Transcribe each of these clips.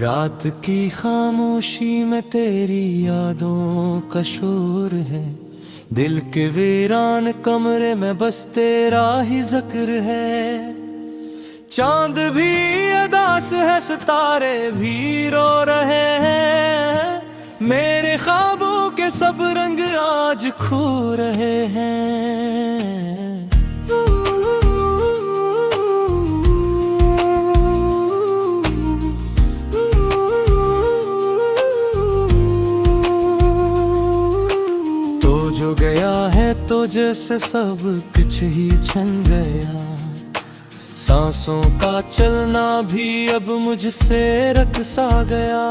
रात की खामोशी में तेरी यादों का शोर है। दिल के वीरान कमरे में बस तेरा ही जिक्र है। चांद भी अदास है, सितारे भी रो रहे हैं। मेरे ख्वाबों के सब रंग आज खो रहे हैं। जो गया है तो जैसे सब कुछ ही छन गया। सांसों का चलना भी अब मुझसे रट सा गया।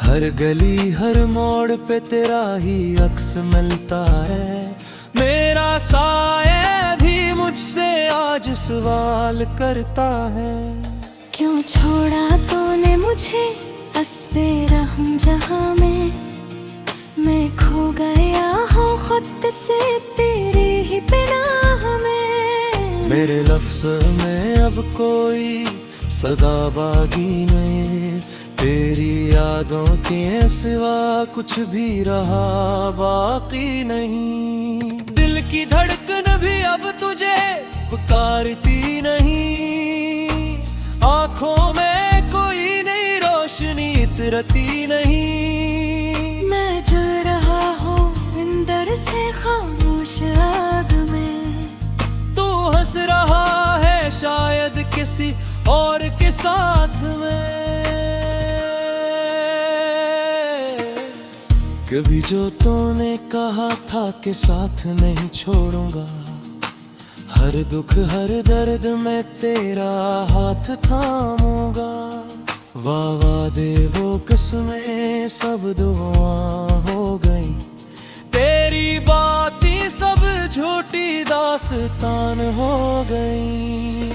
हर गली हर मोड़ पे तेरा ही अक्स मिलता है। मेरा साया भी मुझसे आज सवाल करता है। क्यों छोड़ा तूने मुझे अस्बे रहम जहां में। मैं खो गया हूँ खुद से तेरी ही पनाह में। मेरे लफ्ज़ में अब कोई सदाबागी नहीं। तेरी यादों के सिवा कुछ भी रहा बाकी नहीं। दिल की धड़कन भी अब तुझे पुकारती नहीं। आँखों में कोई नई रोशनी इतरती नहीं। से खामोश आग में तू हंस रहा है शायद किसी और के साथ में। कभी जो तूने कहा था कि साथ नहीं छोड़ूंगा। हर दुख हर दर्द में तेरा हाथ थामूंगा। वादे वो किस्में सब दुआ हो गई। तेरी बातें सब झूठी दास्तान हो गई।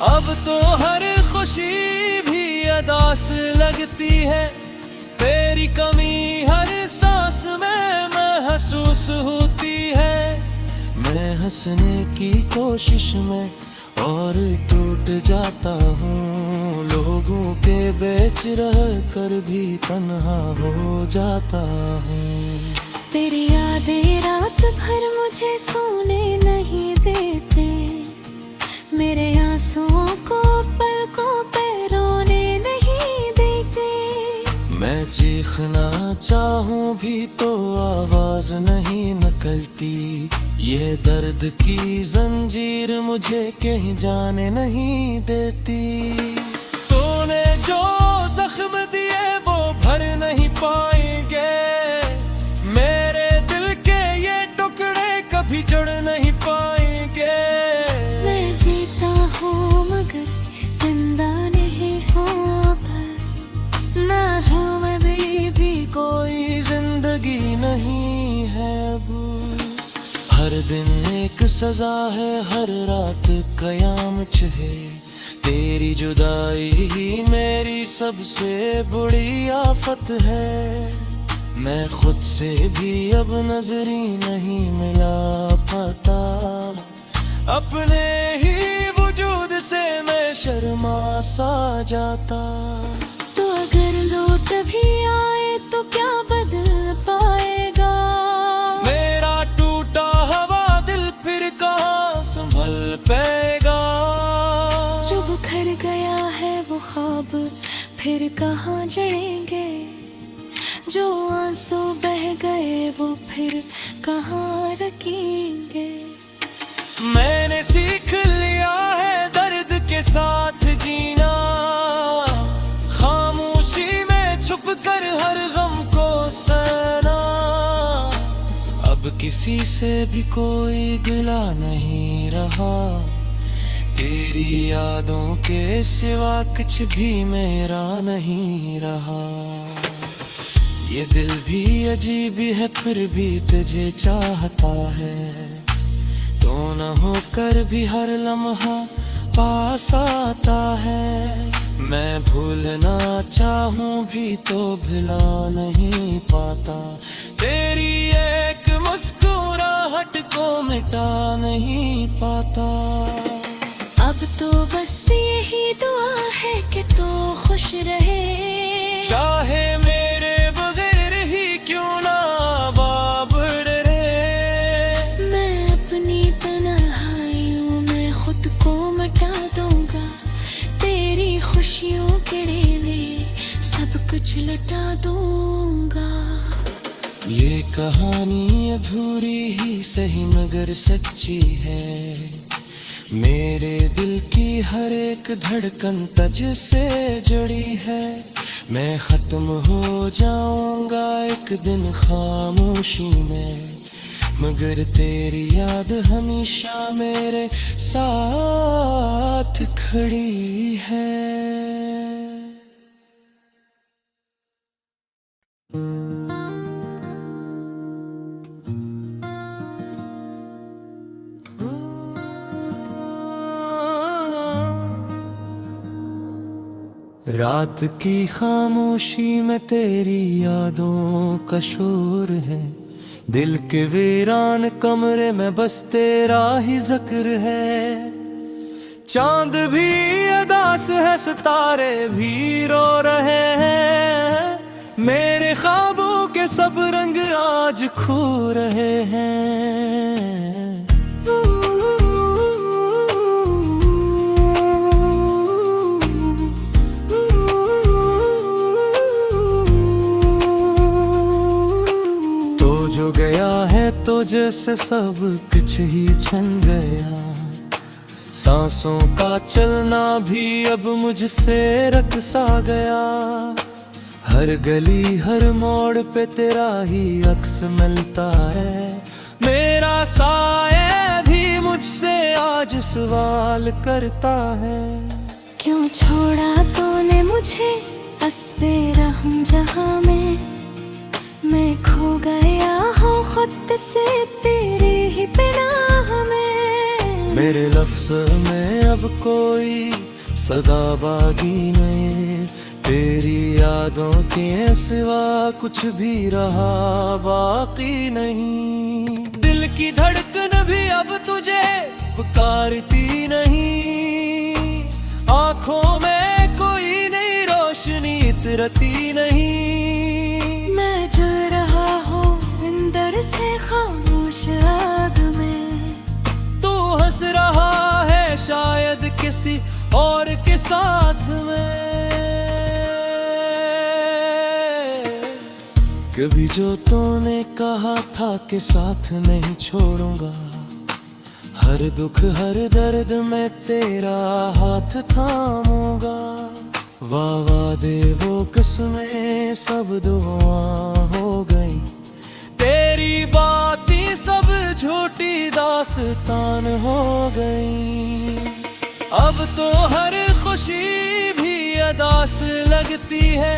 अब तो हर खुशी भी अदास लगती है। तेरी कमी हर सांस में महसूस होती है। मैं हंसने की कोशिश में और टूट जाता हूँ। लोगों के बीच रह कर भी तन्हा हो जाता हूँ। तेरी यादें रात भर मुझे सोने नहीं देते। मेरे आंसुओं को पलकों पे रोने नहीं देते। मैं चीखना चाहूं भी तो आवाज नहीं निकलती। ये दर्द की जंजीर मुझे कहीं जाने नहीं देती। तूने जो जख्म दिए वो भर नहीं पाएंगे। भी जुड़ नहीं पाएंगे। मैं जीता हूँ मगर जिंदा नहीं हूँ। ना हूँ मैं भी कोई जिंदगी नहीं है अब। हर दिन एक सजा है, हर रात कयामत है। तेरी जुदाई ही मेरी सबसे बुरी आफत है। मैं खुद से भी अब नजरी नहीं मिला पाता। अपने ही वजूद से मैं शर्मा सा जाता। तो अगर लौट भी आए तो क्या बदल पाएगा। मेरा टूटा हुआ दिल फिर कहाँ संभल पाएगा। जो बिखर गया है वो ख्वाब फिर कहाँ जड़ेंगे। जो आंसू बह गए वो फिर कहाँ रखेंगे। मैंने सीख लिया है दर्द के साथ जीना। खामोशी में छुप कर हर गम को सहना। अब किसी से भी कोई गिला नहीं रहा। तेरी यादों के सिवा कुछ भी मेरा नहीं रहा। ये दिल भी अजीब है फिर भी तुझे चाहता है। तो न होकर भी हर लम्हा पास आता है। मैं भूलना चाहूँ भी तो भुला नहीं पाता। तेरी एक मुस्कुराहट को मिटा नहीं पाता। अब तो बस यही दुआ है कि तू खुश रहे। चाहे मेरे बगैर ही क्यों ना बाब डरे। मैं अपनी तन्हाइयों में खुद को मिटा दूंगा, तेरी खुशियों के लिए सब कुछ लुटा दूंगा। ये कहानी अधूरी ही सही मगर सच्ची है। मेरे दिल की हर एक धड़कन तुझ से जुड़ी है। मैं खत्म हो जाऊंगा एक दिन खामोशी में, मगर तेरी याद हमेशा मेरे साथ खड़ी है। रात की खामोशी में तेरी यादों का शोर है। दिल के वीरान कमरे में बस तेरा ही जिक्र है। चांद भी उदास है, सितारे भी रो रहे हैं। मेरे ख्वाबों के सब रंग आज खो रहे हैं। जो गया है तो जैसे सब कुछ ही छन गया। सांसों का चलना भी अब मुझसे रट सा गया। हर गली हर मोड़ पे तेरा ही अक्स मिलता है। मेरा साया भी मुझसे आज सवाल करता है। क्यों छोड़ा तूने मुझे अस्बे रहम जहां में। मैं खो गया हूँ खुद से तेरे ही पनाह में। मेरे लफ्ज़ में अब कोई सदाबागी नहीं। तेरी यादों के सिवा कुछ भी रहा बाकी नहीं। दिल की धड़कन भी अब तुझे पुकारती नहीं। आँखों में कोई नई रोशनी इतरती नहीं। से खामोश आग में तू हंस रहा है शायद किसी और के साथ में। कभी जो तूने कहा था कि साथ नहीं छोड़ूंगा। हर दुख हर दर्द में तेरा हाथ थामूंगा। वादे वो किस्में सब दुआ हो गई। तेरी बातें सब झूठी दास्तान हो गई। अब तो हर खुशी भी अदास लगती है।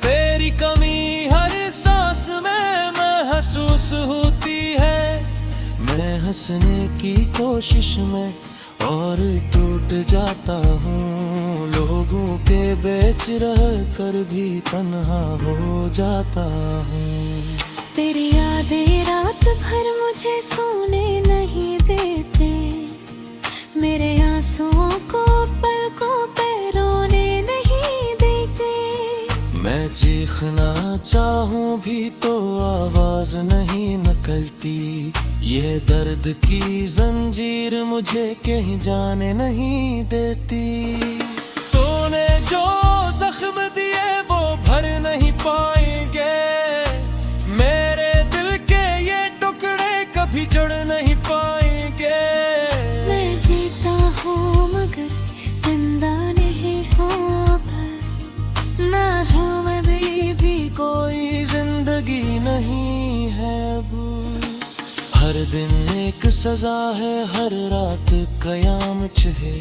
तेरी कमी हर सांस में महसूस होती है। मैं हंसने की कोशिश में और टूट जाता हूँ। लोगों के बीच रह कर भी तन्हा हो जाता हूँ। तेरी यादें रात भर मुझे सोने नहीं देते। मेरे आंसुओं को पलकों पे रोने नहीं देते। मैं चीखना चाहूं भी तो आवाज नहीं निकलती। ये दर्द की जंजीर मुझे कहीं जाने नहीं देती। तूने जो जख्म दिए वो भर नहीं पाएंगे। मेरे दिल के ये टुकड़े कभी जुड़ नहीं पाएंगे। मैं जीता हूँ मगर जिंदा नहीं हूँ। ना हूँ मैं भी कोई जिंदगी नहीं है अब। हर दिन एक सजा है, हर रात कयामत है।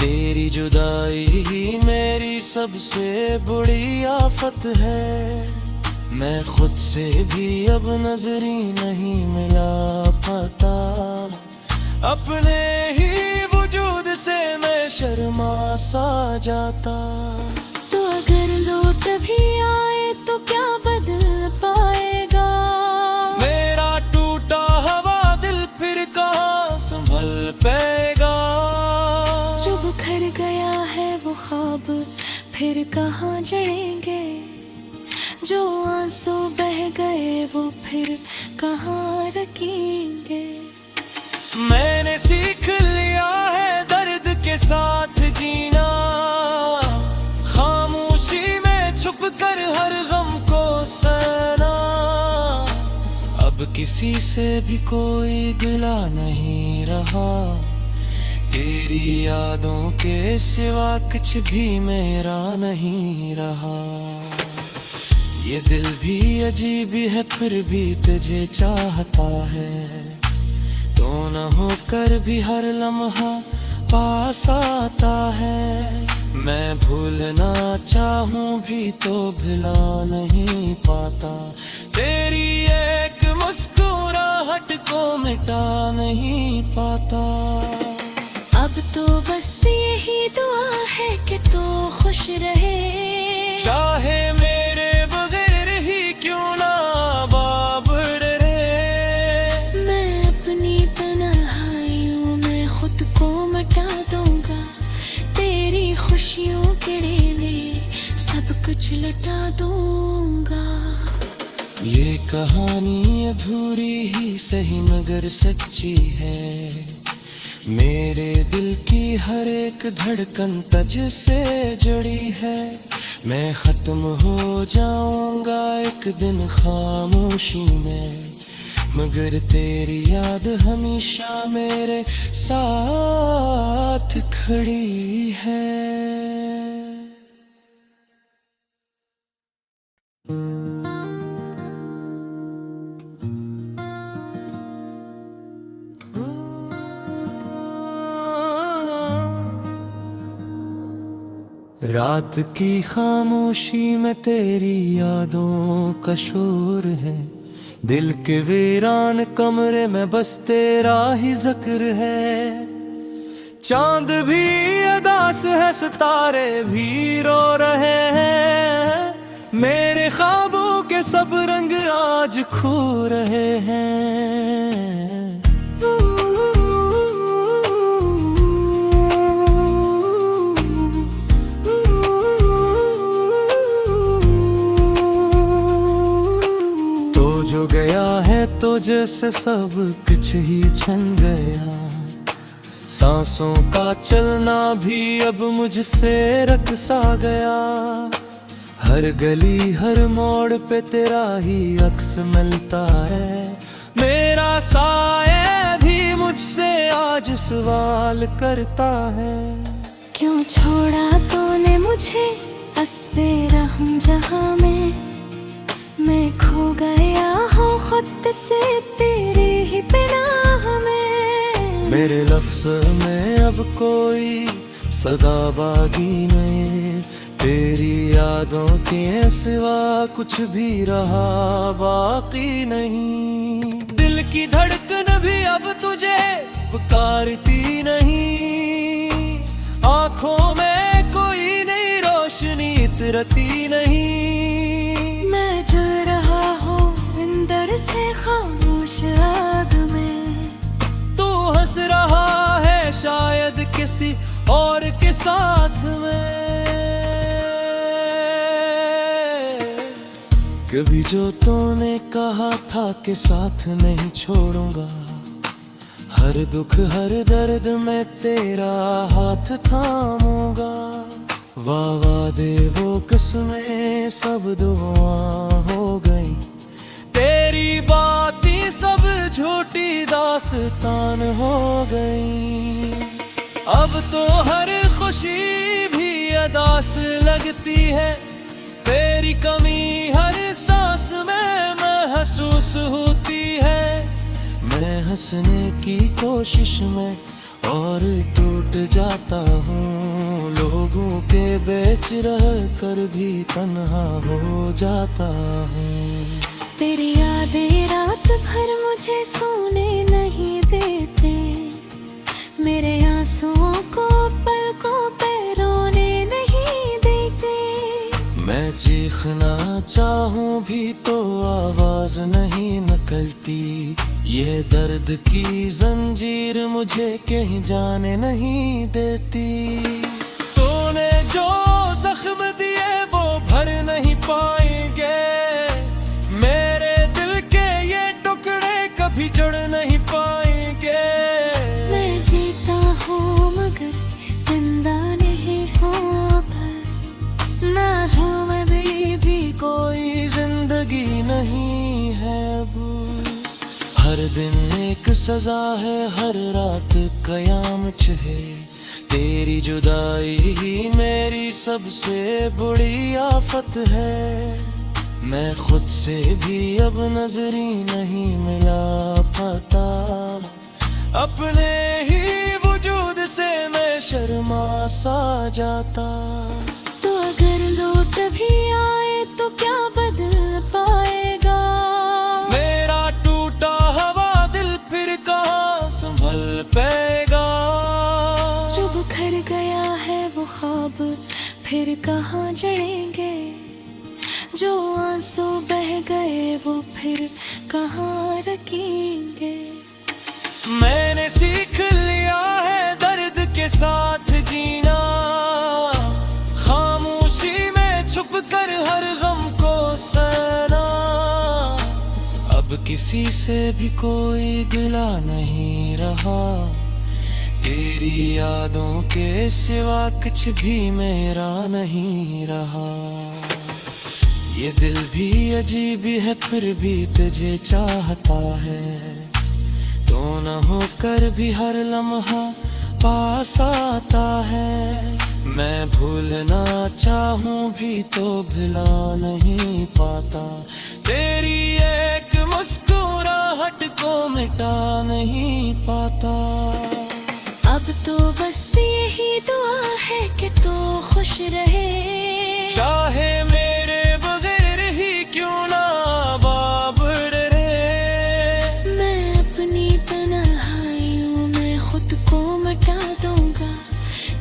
तेरी जुदाई ही मेरी सबसे बुरी आफत है। मैं खुद से भी अब नजरी नहीं मिला पाता। अपने ही वजूद से मैं शर्मा सा जाता। तो अगर लौट भी आए तो क्या बदल पाएगा। मेरा टूटा हुआ दिल फिर कहाँ संभल पाएगा। जो बिखर गया है वो ख्वाब फिर कहाँ जड़ेंगे, जो आंसू बह गए वो फिर कहाँ रखेंगे। मैंने सीख लिया है दर्द के साथ जीना, खामोशी में छुप कर हर गम को सहना। अब किसी से भी कोई गिला नहीं रहा, तेरी यादों के सिवा कुछ भी मेरा नहीं रहा। ये दिल भी अजीब है फिर भी तुझे चाहता है, तो न होकर भी हर लम्हा पास आता है। मैं भूलना चाहूं भी तो भुला नहीं पाता, तेरी एक मुस्कुराहट को मिटा नहीं पाता। अब तो बस यही दुआ है कि तू खुश रहे, चाहे मेरे बगैर ही क्यों ना बाब डरे। मैं अपनी तन्हाइयों में खुद को मिटा दूंगा, तेरी खुशियों के लिए सब कुछ लुटा दूंगा। ये कहानी अधूरी ही सही मगर सच्ची है, मेरे दिल की हर एक धड़कन तुझ से जुड़ी है। मैं खत्म हो जाऊंगा एक दिन खामोशी में, मगर तेरी याद हमेशा मेरे साथ खड़ी है। रात की खामोशी में तेरी यादों का शोर है, दिल के वीरान कमरे में बस तेरा ही जिक्र है। चांद भी उदास है, सितारे भी रो रहे हैं, मेरे ख्वाबों के सब रंग आज खो रहे हैं। जो गया है तो जैसे सब कुछ ही छन गया, सांसों का चलना भी अब मुझसे रट सा गया। हर गली हर मोड़ पे तेरा ही अक्स मिलता है, मेरा साया भी मुझसे आज सवाल करता है। क्यों छोड़ा तूने मुझे अस्बे रहूं जहां में, मैं खो गया हूँ खुद से तेरे ही पनाह में। मेरे लफ्ज़ में अब कोई सदाबागी नहीं, तेरी यादों के सिवा कुछ भी रहा बाकी नहीं। दिल की धड़कन भी अब तुझे पुकारती नहीं, आंखों में कोई नई रोशनी इतरती नहीं। मैं जल रहा हूँ अंदर से खामोश आग में, तू हंस रहा है शायद किसी और के साथ में। कभी जो तूने कहा था कि साथ नहीं छोड़ूंगा, हर दुख हर दर्द में तेरा हाथ थामूंगा। वादे वो किस्में सब दुआ हो गई, तेरी बातें सब झूठी दास्तान हो गई। अब तो हर खुशी भी अदास लगती है, तेरी कमी हर सांस में महसूस होती है। मैं हंसने की कोशिश में और टूट जाता हूँ, लोगों के बीच रह कर भी तन्हा हो जाता हूँ। तेरी यादें रात भर मुझे सोने नहीं देते, मेरे आंसुओं को पलकों पे रोने नहीं देते। मैं चीखना चाहूँ भी तो आवाज नहीं निकलती, ये दर्द की जंजीर मुझे कहीं जाने नहीं देती। तूने जो जख्म दिए भर नहीं पाएंगे। मेरे दिल के ये टुकड़े कभी जुड़ नहीं पाएंगे। मैं जीता हूँ मगर जिंदा नहीं हूँ पर ना हूँ मैं भी कोई जिंदगी नहीं है अब। हर दिन एक सजा है, हर रात कयामत है। तेरी जुदाई ही मेरी सबसे बड़ी आफत है। मैं खुद से भी अब नजरी नहीं मिला पाता। अपने ही वजूद से मैं शर्मा सा जाता। तो अगर लौट भी आए तो क्या बदल पाएगा। मेरा टूटा हुआ दिल फिर कहाँ संभल पाएगा। जो बिखर गया है वो ख्वाब फिर कहाँ जड़ेंगे। जो आंसू बह गए वो फिर कहाँ रखेंगे। मैंने सीख लिया है दर्द के साथ जीना। खामोशी में छुप कर हर गम को सहना। अब किसी से भी कोई गिला नहीं रहा। तेरी यादों के सिवा कुछ भी मेरा नहीं रहा। ये दिल भी अजीब है फिर भी तुझे चाहता है। तो न होकर भी हर लम्हा पास आता है। मैं भूलना चाहूं भी तो भुला नहीं पाता। तेरी एक मुस्कुराहट को मिटा नहीं पाता। अब तो बस यही दुआ है कि तू खुश रहे। चाहे मेरे बगैर ही क्यों ना बाबड़ रे। मैं अपनी तन्हाइयों में खुद को मिटा दूंगा।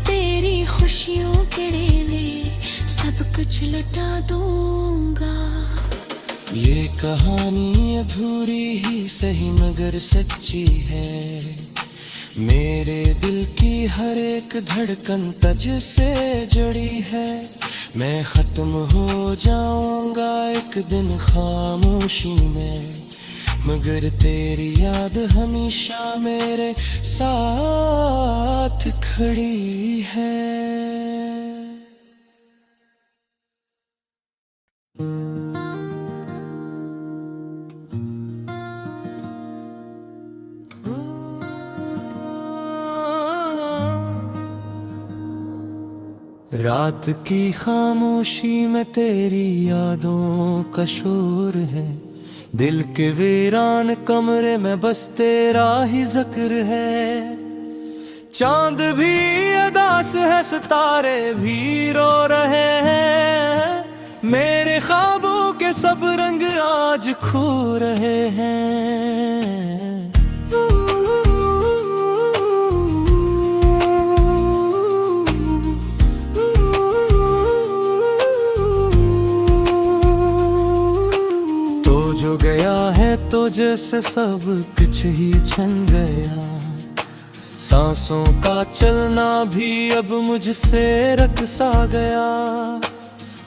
तेरी खुशियों के लिए सब कुछ लुटा दूंगा। ये कहानी अधूरी ही सही मगर सच्ची है। मेरे दिल की हर एक धड़कन तुझ से जुड़ी है। मैं खत्म हो जाऊंगा एक दिन खामोशी में, मगर तेरी याद हमेशा मेरे साथ खड़ी है। रात की खामोशी में तेरी यादों का शोर है। दिल के वीरान कमरे में बस तेरा ही जिक्र है। चांद भी उदास है, सितारे भी रो रहे हैं। मेरे ख्वाबों के सब रंग आज खो रहे हैं। जो गया है तो जैसे सब कुछ ही छन गया। सांसों का चलना भी अब मुझसे रट सा गया।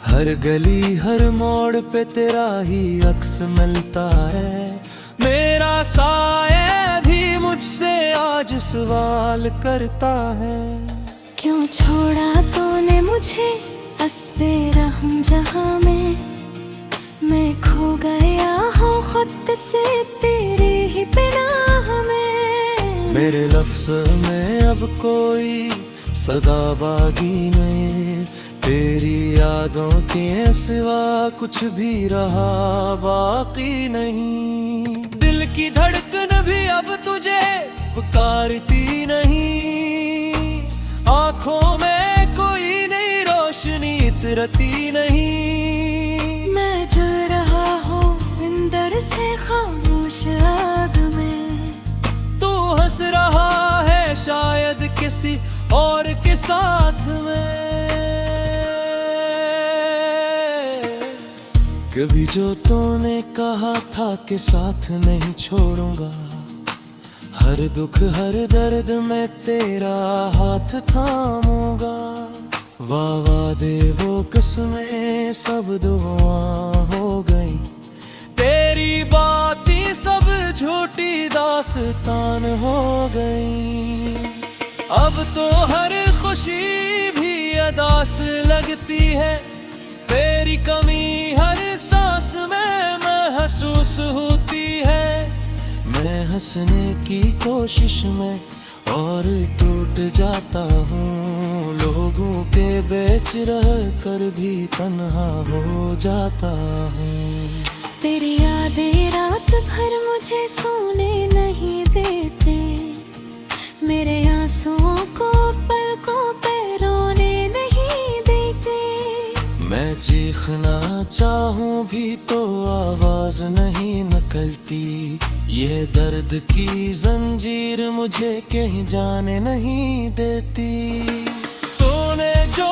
हर गली हर मोड़ पे तेरा ही अक्स मिलता है। मेरा साया भी मुझसे आज सवाल करता है। क्यों छोड़ा तूने मुझे अस्बे रहम जहां में। मैं खो गया हूँ खुद से तेरे ही पनाह में। मेरे लफ्ज़ में अब कोई सदाबागी नहीं। तेरी यादों के सिवा कुछ भी रहा बाकी नहीं। दिल की धड़कन भी अब तुझे पुकारती नहीं। आँखों में कोई नई रोशनी इतरती नहीं। अंदर से खामोश आग में तू हंस रहा है शायद किसी और के साथ में। कभी जो तूने कहा था कि साथ नहीं छोड़ूंगा। हर दुख हर दर्द में तेरा हाथ थामूंगा। वाह दे वो किस्में सब दुआ हो गई, तेरी बातें सब झूठी दास्तान हो गई। अब तो हर खुशी भी अदास लगती है, तेरी कमी हर सांस में महसूस होती है। मैं हंसने की कोशिश में और टूट जाता हूँ, लोगों के बीच रह कर भी तन्हा हो जाता हूँ। तेरी यादें रात भर मुझे सोने नहीं देते, मेरे आंसुओं को पलकों पे रोने नहीं देते। मैं चीखना चाहूँ भी तो आवाज नहीं निकलती, ये दर्द की जंजीर मुझे कहीं जाने नहीं देती। तूने जो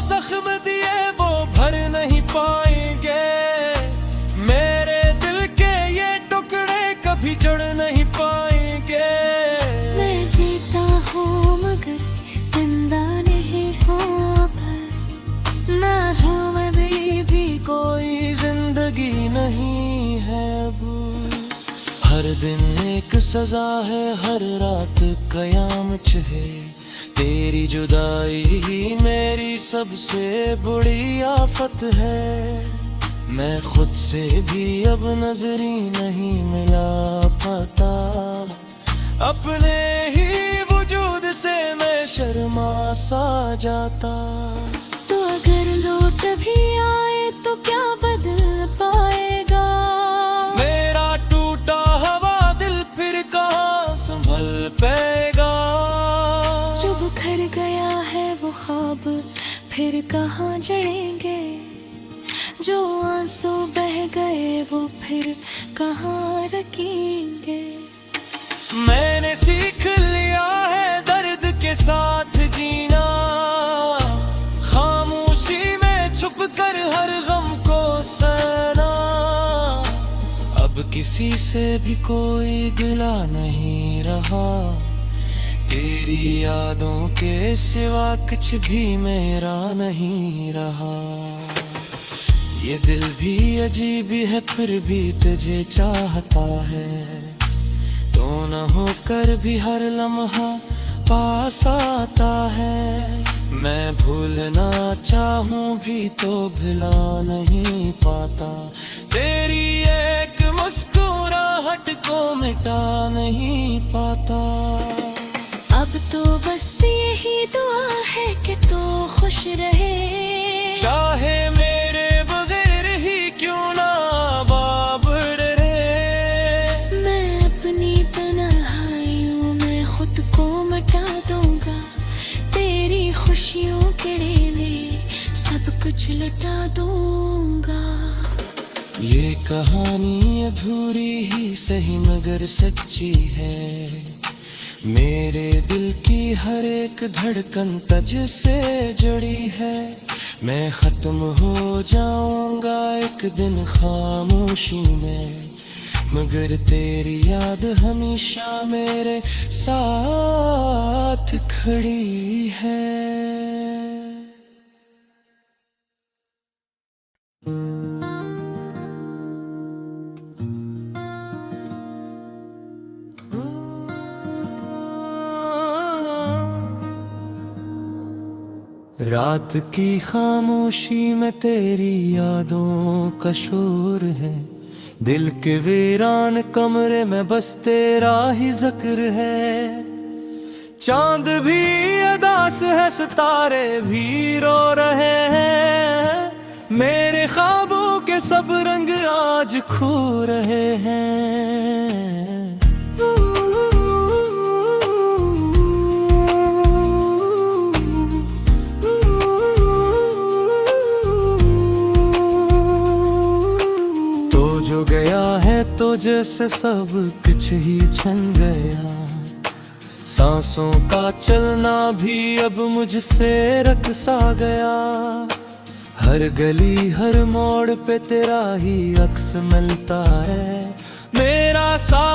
जख्म दिए वो भर नहीं पाएंगे, मेरे दिल के ये टुकड़े कभी जुड़ नहीं पाएंगे। मैं जीता हूँ मगर जिंदा नहीं हूँ, ना हूँ मैं भी कोई जिंदगी नहीं है अब। हर दिन एक सजा है, हर रात कयामत है, तेरी जुदाई ही मेरी सबसे बुरी आफत है। मैं खुद से भी अब नजरी नहीं मिला पाता, अपने ही वजूद से मैं शर्मा सा जाता। तो अगर लौट भी आए तो क्या बदल पाएगा, मेरा टूटा हुआ दिल फिर कहाँ संभल पाएगा। जो बिखर गया है वो ख्वाब फिर कहाँ जड़ेंगे, जो आंसू बह गए वो फिर कहाँ रखेंगे। मैंने सीख लिया है दर्द के साथ जीना, खामोशी में छुप कर हर गम को सहना। अब किसी से भी कोई गिला नहीं रहा, तेरी यादों के सिवा कुछ भी मेरा नहीं रहा। ये दिल भी अजीब है फिर भी तुझे चाहता है, तो न होकर भी हर लम्हा पास आता है। मैं भूलना चाहूँ भी तो भुला नहीं पाता, तेरी एक मुस्कुराहट को मिटा नहीं पाता। अब तो बस यही दुआ है कि तू खुश रहे, चाहे मेरे बगैर ही क्यों ना बाबड़ रे। मैं अपनी तन्हाइयों में खुद को मिटा दूंगा, तेरी खुशियों के लिए सब कुछ लुटा दूंगा। ये कहानी अधूरी ही सही मगर सच्ची है, मेरे दिल की हर एक धड़कन तुझ से जुड़ी है। मैं खत्म हो जाऊंगा एक दिन खामोशी में, मगर तेरी याद हमेशा मेरे साथ खड़ी है। रात की खामोशी में तेरी यादों का शोर है, दिल के वीरान कमरे में बस तेरा ही जिक्र है। चांद भी अदास है, सितारे भी रो रहे हैं, मेरे ख्वाबों के सब रंग आज खो रहे हैं। जो गया है तो जैसे सब कुछ ही छन गया, सांसों का चलना भी अब मुझसे रक सा गया। हर गली हर मोड़ पे तेरा ही अक्स मिलता है, मेरा सा